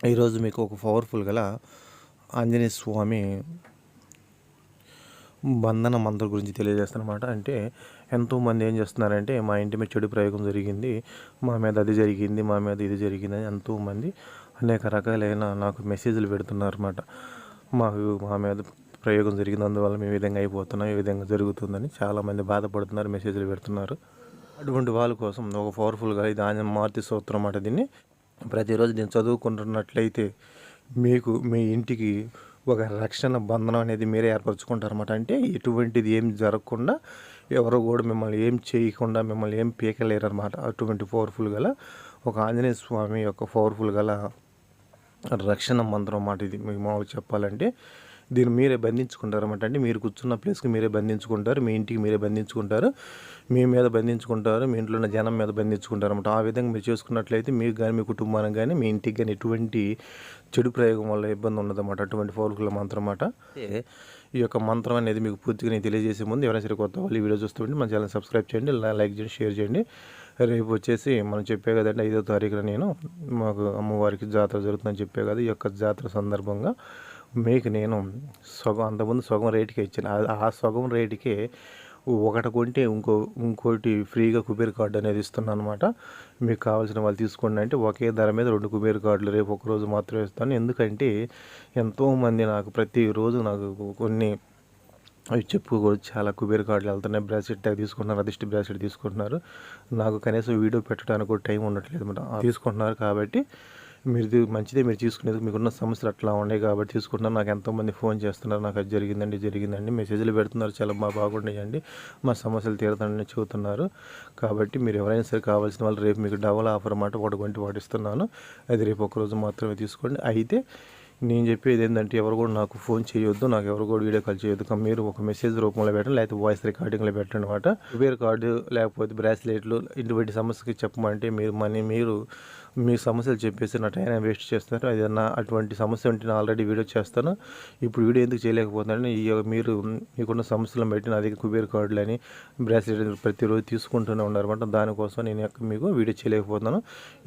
ఈరోజు మీకు ఒక పవర్ఫుల్ గల ఆంజనేయ స్వామి బంధన మంత్రం గురించి తెలియజేస్తానమాట. అంటే ఎంతోమంది ఏం చేస్తున్నారంటే, మా ఇంటి మీద చెడు ప్రయోగం జరిగింది, మా మీద అది జరిగింది, మా మీద ఇది జరిగింది అని ఎంతోమంది అనేక రకాలైన నాకు మెసేజ్లు పెడుతున్నారన్నమాట. మా మీద ప్రయోగం జరిగింది, అందువల్ల మేము ఈ విధంగా అయిపోతున్నాం, ఈ విధంగా జరుగుతుందని చాలామంది బాధపడుతున్నారు, మెసేజ్లు పెడుతున్నారు. అటువంటి వాళ్ళ కోసం ఒక పవర్ఫుల్గా ఇది ఆంజనేయ మారుతి స్తోత్రం అన్నమాట. దీన్ని ప్రతిరోజు నేను చదువుకుంటున్నట్లయితే మీకు మీ ఇంటికి ఒక రక్షణ బంధనం అనేది మీరే ఏర్పరచుకుంటారన్నమాట. అంటే ఎటువంటిది ఏం జరగకుండా, ఎవరు కూడా మిమ్మల్ని ఏం చేయకుండా, మిమ్మల్ని ఏం పీకలేరు అనమాట. అటువంటి పవర్ఫుల్ గల ఒక ఆంజనేయ స్వామి యొక్క పవర్ఫుల్ గల రక్షణ మంత్రం అన్నమాట. ఇది మీకు మామూలుగా చెప్పాలంటే దీన్ని మీరే బంధించుకుంటారు అన్నమాట. అంటే మీరు కూర్చున్న ప్లేస్కి మీరే బంధించుకుంటారు, మీ ఇంటికి మీరే బంధించుకుంటారు, మీ మీద బంధించుకుంటారు, మీ ఇంట్లో ఉన్న జనం మీద బంధించుకుంటారు అన్నమాట. ఆ విధంగా మీరు చేసుకున్నట్లయితే మీకు కానీ, మీ కుటుంబానికి కానీ, మీ ఇంటికి కానీ ఎటువంటి చెడు ప్రయోగం వల్ల ఇబ్బంది ఉండదన్నమాట. అటువంటి పవర్ఫుల్ మంత్రం అన్నమాట. ఈ యొక్క మంత్రం అనేది మీకు పూర్తిగా నేను తెలియజేసే ముందు ఎవరైనా సరే కొత్త వాళ్ళు ఈ వీడియో చూస్తుంటే మన ఛానల్ సబ్స్క్రైబ్ చేయండి, లైక్ చేయండి, షేర్ చేయండి. రేపు వచ్చేసి మనం చెప్పే కదండి 5వ తారీఖున నేను మాకు అమ్మవారికి జాతర జరుగుతుందని చెప్పే కదా. ఈ యొక్క జాతర సందర్భంగా మీకు నేను అంతకుముందు సగం రేటుకే ఇచ్చాను. ఆ సగం రేటుకే ఒకటి కొంటే ఇంకోటి ఫ్రీగా కుబేర్ కార్డు అనేది ఇస్తున్నాను అనమాట. మీకు కావాల్సిన వాళ్ళు తీసుకోండి. అంటే ఒకే ధర మీద 2 కుబేర్ కార్డులు రేపు ఒకరోజు మాత్రమే ఇస్తాను. ఎందుకంటే ఎంతోమంది నాకు ప్రతిరోజు నాకు కొన్ని అవి చెప్పుకోవచ్చు, చాలా కుబేర్ కార్డులు వెళ్తున్నాయి, బ్రాస్లెట్ ట్యాగ్ తీసుకుంటున్నారు, అదిష్టి బ్రాస్లెట్ తీసుకుంటున్నారు. నాకు కనీసం వీడియో పెట్టడానికి కూడా టైం ఉండట్లేదు అనమాట. తీసుకుంటున్నారు కాబట్టి మీరు మంచిదే, మీరు తీసుకునేది మీకున్న సమస్యలు అట్లా ఉన్నాయి కాబట్టి తీసుకుంటున్నారు. నాకు ఎంతోమంది ఫోన్ చేస్తున్నారు, నాకు అది జరిగిందండి మెసేజ్లు పెడుతున్నారు, చాలా బాగుండేయండి, మా సమస్యలు తీరుతానని చెబుతున్నారు. కాబట్టి మీరు ఎవరైనా సరే కావాల్సిన వాళ్ళు రేపు మీకు డబల్ ఆఫర్ అన్నమాట, ఒకటి కొంటే ఒకటి ఇస్తున్నాను. అది రేపు ఒకరోజు మాత్రమే తీసుకోండి. అయితే నేను చెప్పేది ఏంటంటే ఎవరు కూడా నాకు ఫోన్ చేయొద్దు, నాకు ఎవరు కూడా వీడియో కాల్ చేయొద్దు. మీరు ఒక మెసేజ్ రూపంలో పెట్టండి, లేకపోతే వాయిస్ రికార్డింగ్లో పెట్టండి అనమాట. కుబేర్ కార్డు లేకపోతే బ్రాస్లెట్లు ఇటువంటి సమస్యకి చెప్పమంటే మీరు మీ సమస్యలు చెప్పేసి నా టైం వేస్ట్ చేస్తున్నారు. అది అటువంటి సమస్య ఉంటే నేను ఆల్రెడీ వీడియో చేస్తాను. ఇప్పుడు వీడియో ఎందుకు చేయలేకపోతున్నాను, మీరు మీకున్న సమస్యలను బట్టి నా దగ్గర కుబేర్ కార్డులు అని బ్రాస్లెట్ ప్రతిరోజు తీసుకుంటూనే ఉన్నారన్నమాట. దానికోసం నేను మీకు వీడియో చేయలేకపోతున్నాను.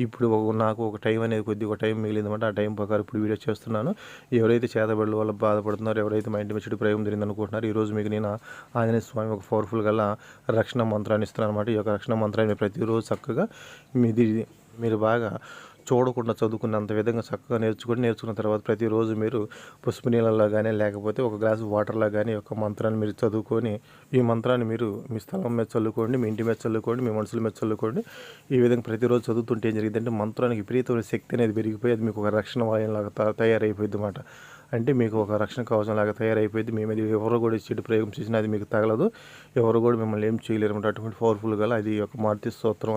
ఇప్పుడు నాకు ఒక టైం అనేది కొద్దిగా టైం మిగిలిందన్నమాట. ఆ టైం ప్రకారం ఇప్పుడు వీడియో చేస్తున్నాను. ఎవరైతే చేతబడుల వల్ల బాధపడుతున్నారో, ఎవరైతే మా ఇంటి మీద చెడు ప్రయోగం జరిగింది అనుకుంటున్నారు, ఈరోజు మీకు నేను ఆంజనేయ స్వామి ఒక పవర్ఫుల్ గల రక్షణ మంత్రాన్ని ఇస్తున్నాను అనమాట. ఈ యొక్క రక్షణ మంత్రాన్ని ప్రతిరోజు చక్కగా మీరు బాగా చూడకుండా చదువుకున్నంత విధంగా చక్కగా నేర్చుకున్న తర్వాత ప్రతిరోజు మీరు పసుపు నీళ్ళలో కానీ లేకపోతే ఒక గ్లాసు వాటర్లో కానీ ఒక మంత్రాన్ని మీరు చదువుకొని, ఈ మంత్రాన్ని మీరు మీ స్థలం మీద చల్లుకోండి, మీ ఇంటి మీద చల్లుకోండి, మీ మనుషుల మీద చల్లుకోండి. ఈ విధంగా ప్రతిరోజు చదువుతుంటే ఏం జరిగిందంటే మంత్రానికి విపరీతమైన శక్తి అనేది పెరిగిపోయి అది మీకు ఒక రక్షణ వాయులాగా తయారైపోయింది అన్నమాట. అంటే మీకు ఒక రక్షణ కవచం లాగా తయారైపోయింది. మీ మీద ఎవరు కూడా చెడు ప్రయోగం చేసినా అది మీకు తగలదు, ఎవరు కూడా మిమ్మల్ని ఏం చేయలేరు అన్నమాట. అటువంటి పవర్ఫుల్ గల అది ఒక మారుతి స్తోత్రం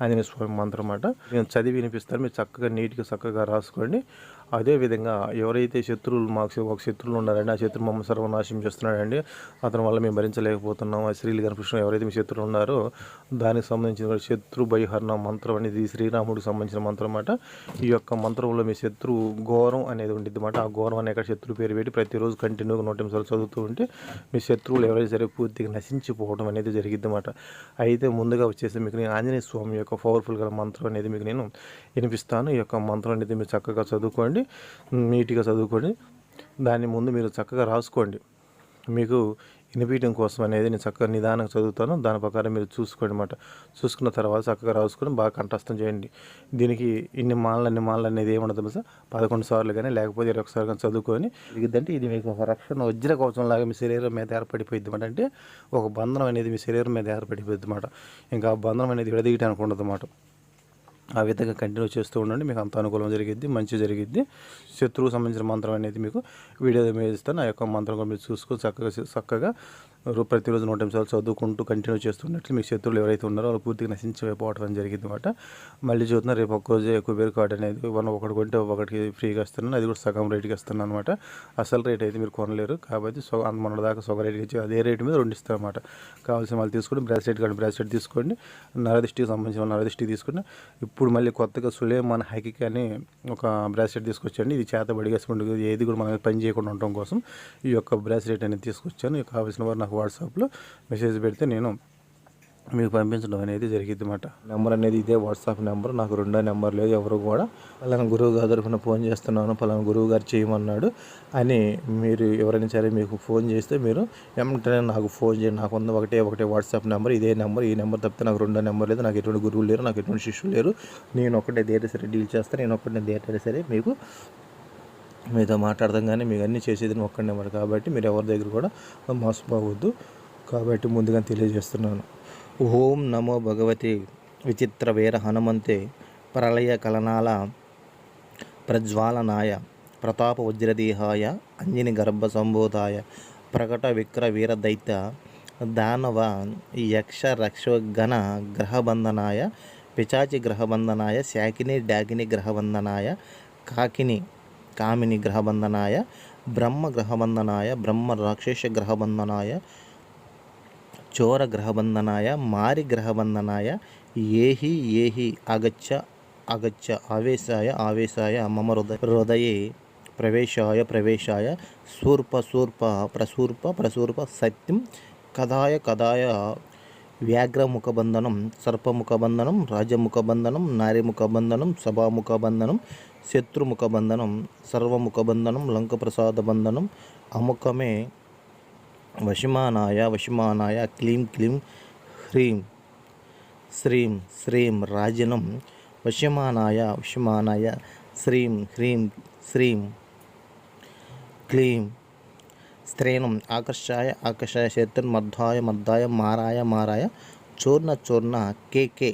ఆంజనేయ స్వామి మంత్రం అన్నమాట. నేను చదివి వినిపిస్తాను, మీరు చక్కగా నీట్గా చక్కగా రాసుకోండి. అదేవిధంగా ఎవరైతే మాకు ఒక శత్రువులు ఉన్నారండి, ఆ శత్రువు మమ్మల్ని సర్వనాశనం చేస్తున్నాడండి, అతని వల్ల మేము భరించలేకపోతున్నాం, ఆ శ్రీలు కనిపించిన ఎవరైతే మీ శత్రువులు ఉన్నారో దానికి సంబంధించిన శత్రు భయహరణ మంత్రం అనేది శ్రీరాముడికి సంబంధించిన మంత్రం అన్నమాట. ఈ యొక్క మంత్రంలో మీ శత్రువు ఘోరం అనేది ఉండిద్ది అన్నమాట. ఆ ఘోరం అనే శత్రువు పేరు పెట్టి ప్రతిరోజు కంటిన్యూగా 100 నిమిషాలు చదువుతూ ఉంటే మీ శత్రువులు ఎవరైతే సరే పూర్తిగా నశించిపోవడం అనేది జరిగిద్ది అన్నమాట. అయితే ముందుగా వచ్చేసి మీకు నేను ఆంజనేయ స్వామి యొక్క పవర్ఫుల్ గల మంత్రం అనేది మీకు నేను వినిపిస్తాను. ఈ యొక్క మంత్రం అనేది మీరు చక్కగా చదువుకోండి, నీట్గా చదువుకోండి. దాని ముందు మీరు చక్కగా రాసుకోండి. మీకు వినిపించడం కోసం అనేది నేను చక్కగా నిదానంగా చదువుతాను, దాని ప్రకారం మీరు చూసుకోండి అన్నమాట. చూసుకున్న తర్వాత చక్కగా రాసుకొని బాగా కంఠస్థం చేయండి. దీనికి ఇన్ని మాలలు అనేది ఏముండదు తెలుసా, 11 సార్లు కానీ లేకపోతే 21 సార్లు కానీ చదువుకొని ఇదంటే ఇది మీకు ఒక రక్షణ వజ్ర కవచం లాగా మీ శరీరం మీద ఏర్పడిపోయింది అన్నమాట. అంటే ఒక బంధనం అనేది మీ శరీరం మీద ఏర్పడిపోయింది అన్నమాట. ఇంకా ఆ బంధనం అనేది విడదీయడానికి ఉండదు అన్నమాట. ఆ విధంగా కంటిన్యూ చేస్తూ ఉండండి, మీకు అంత అనుకూలం జరిగిద్ది, మంచి జరిగిద్ది. శత్రువుకు సంబంధించిన మంత్రం అనేది మీకు వీడియో మీద ఇస్తాను. ఆ యొక్క మంత్రం కూడా మీరు చూసుకొని చక్కగా ప్రతిరోజు 100 నిమిషాలు చదువుకుంటూ కంటిన్యూ చేస్తున్నట్లు మీ శత్రువులు ఎవరైతే ఉన్నారో వాళ్ళు పూర్తిగా నశించిపోవడం జరిగింది అనమాట. మళ్ళీ చూస్తున్నా రేపు ఒక్కరోజే కుబేర్ కార్డ్ అనేది ఒకటి కొంటే ఒకటికి ఫ్రీగా ఇస్తున్నాను, అది కూడా సగం రేటుకి ఇస్తున్నాను అనమాట. అసలు రేట్ అయితే మీరు కొనలేరు కాబట్టి మన దాకా సగం రేటుకి ఇచ్చి అదే రేటు మీద 2 ఇస్తాను అనమాట. కావాల్సిన వాళ్ళు తీసుకొని బ్రాస్లెట్ తీసుకోండి, నరదిష్టికి సంబంధించిన నరదిష్టికి తీసుకుని ఇప్పుడు మళ్ళీ కొత్తగా సులేమాన్ హకీక్ అని ఒక బ్రాస్లెట్ తీసుకొచ్చండి. ఇది చేతబడిగేసుకుంటూ ఏది కూడా మన పని చేయకుండా ఉండటం కోసం ఈ యొక్క బ్రాస్లెట్ అనేది తీసుకొచ్చాను. కావాల్సిన వారు నాకు వాట్సాప్లో మెసేజ్ పెడితే నేను మీకు పంపించడం అనేది జరిగింది అన్నమాట. నెంబర్ అనేది ఇదే వాట్సాప్ నెంబర్. నాకు రెండో నెంబర్ లేదు. ఎవరు కూడా పలానా గురువు గారి తరఫున ఫోన్ చేస్తున్నాను, పలానా గురువు గారు చేయమన్నాడు అని మీరు ఎవరైనా సరే మీకు ఫోన్ చేస్తే మీరు వెంటనే నాకు ఫోన్ చేయండి. నాకు ఉన్న ఒకటే వాట్సాప్ నెంబర్, ఇదే నెంబర్. ఈ నెంబర్ తప్పితే నాకు రెండో నెంబర్ లేదు. నాకు ఎటువంటి గురువులు లేరు, నాకు ఎటువంటి శిష్యులు లేరు. నేను ఒక్కటే దేంట్లో సరే డీల్ చేస్తాను. నేను ఒక్కటే దేంట్లో సరే మీకు మీతో మాట్లాడదాం, కానీ మీకు అన్నీ చేసేది ఒక్కడే నెంబర్. కాబట్టి మీరు ఎవరి దగ్గర కూడా మోసపోవద్దు. కాబట్టి ముందుగా తెలియజేస్తున్నాను. ఓం నమో భగవతి విచిత్ర వీర హనుమంతే ప్రళయ కలనాల ప్రజ్వాలనాయ ప్రతాప వజ్రదేహాయ అంజని గర్భ సంబోధాయ ప్రకట విక్ర వీర దైత్య దానవ యక్ష రక్షగణ గ్రహబంధనాయ పిచాచి గ్రహబంధనాయ శాకిని డాకిని గ్రహబంధనాయ కామిని గ్రహబంధనాయ బ్రహ్మ గ్రహబంధనాయ బ్రహ్మ రాక్షస గ్రహబంధనాయ చోర గ్రహబంధనాయ మారి గ్రహబంధనాయ ఏహి అగచ్చ ఆవేశాయ మమ హృదయే ప్రవేశాయ శూర్ప ప్రసూర్ప సత్యం కదాయ వ్యాఘ్రముఖబంధనం సర్పముఖబంధనం రాజముఖబంధనం నారీముఖబంధనం సభాముఖబంధనం శత్రుముఖబంధనం సర్వముఖబంధనం లంకప్రసాద బంధనం అముఖమే వశమానాయ క్లీం హ్రీం శ్రీం రాజనం వశమానాయ శ్రీం హ్రీం క్లీం స్త్రీణం ఆకర్షాయ శత్రుర్మర్దాయ మారాయ చూర్ణ కే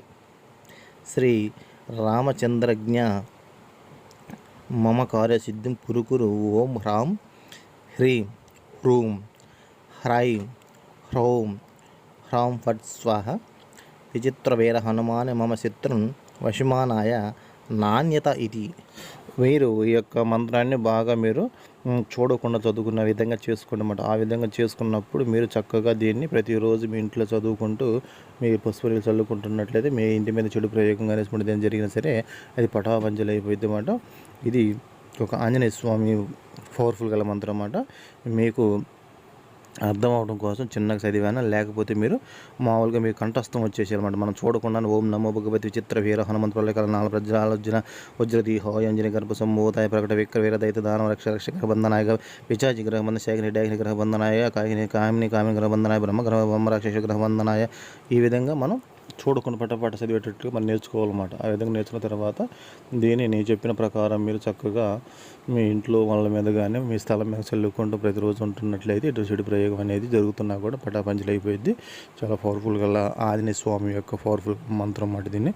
శ్రీ రామచంద్రజ్ఞ మమ కార్యసిద్ధిం కురు ఓం హ్రాం హ్రీం హ్రూం హ్రౌం ఫట్ స్వాహ విచిత్ర వీర హనుమాన్ మమ శత్రున్ వశమానాయ నాణ్యత ఇది. మీరు ఈ యొక్క మంత్రాన్ని బాగా మీరు చూడకుండా చదువుకున్న విధంగా చేసుకోండి. ఆ విధంగా చేసుకున్నప్పుడు మీరు చక్కగా దీన్ని ప్రతిరోజు మీ ఇంట్లో చదువుకుంటూ మీ పసుపు చల్లుకుంటున్నట్లయితే మీ ఇంటి మీద చెడు ప్రయోగం అనేటువంటి ఏం జరిగినా సరే అది పటాపంచలు అయిపోయింది అన్నమాట. ఇది ఒక ఆంజనేయ స్వామి పవర్ఫుల్ గల మంత్రం అన్నమాట. మీకు అర్థం అవడం కోసం చిన్నగా చదివాను, లేకపోతే మీరు మామూలుగా మీకు కంఠస్థం వచ్చేసేయాలన్నమాట. మనం చూడకుండా ఓం నమో భగవతి విచిత్ర వీర హనుమంత ప్రళయకాల నాలుగు ప్రజ్వాలోజ్జన వజ్రదీహోయ అంజని గర్భ సంబోధాయ ప్రకట విక్ర వీర దైత దానవ రక్ష గ్రహబంధనాయ పిచాచి గ్రహబంధన శాఖని డాకిని గ్రహబంధనాయ కామిని గ్రహబంధనాయ బ్రహ్మ రాక్షస గ్రహబంధనాయ. ఈ విధంగా మనం చూడకుండా పట్టపాట చదివేటట్టుగా మనం నేర్చుకోవాలన్నమాట. ఆ విధంగా నేర్చుకున్న తర్వాత దీన్ని నేను చెప్పిన ప్రకారం మీరు చక్కగా మీ ఇంట్లో వాళ్ళ మీద కానీ మీ స్థలం మీద చల్లుకుంటూ ప్రతిరోజు ఉంటున్నట్లయితే ఇటు చెడు ప్రయోగం అనేది జరుగుతున్నా కూడా పటాపంచలు అయిపోయింది. చాలా పవర్ఫుల్ గల ఆంజనేయ స్వామి యొక్క పవర్ఫుల్ మంత్రం అన్నమాట దీన్ని.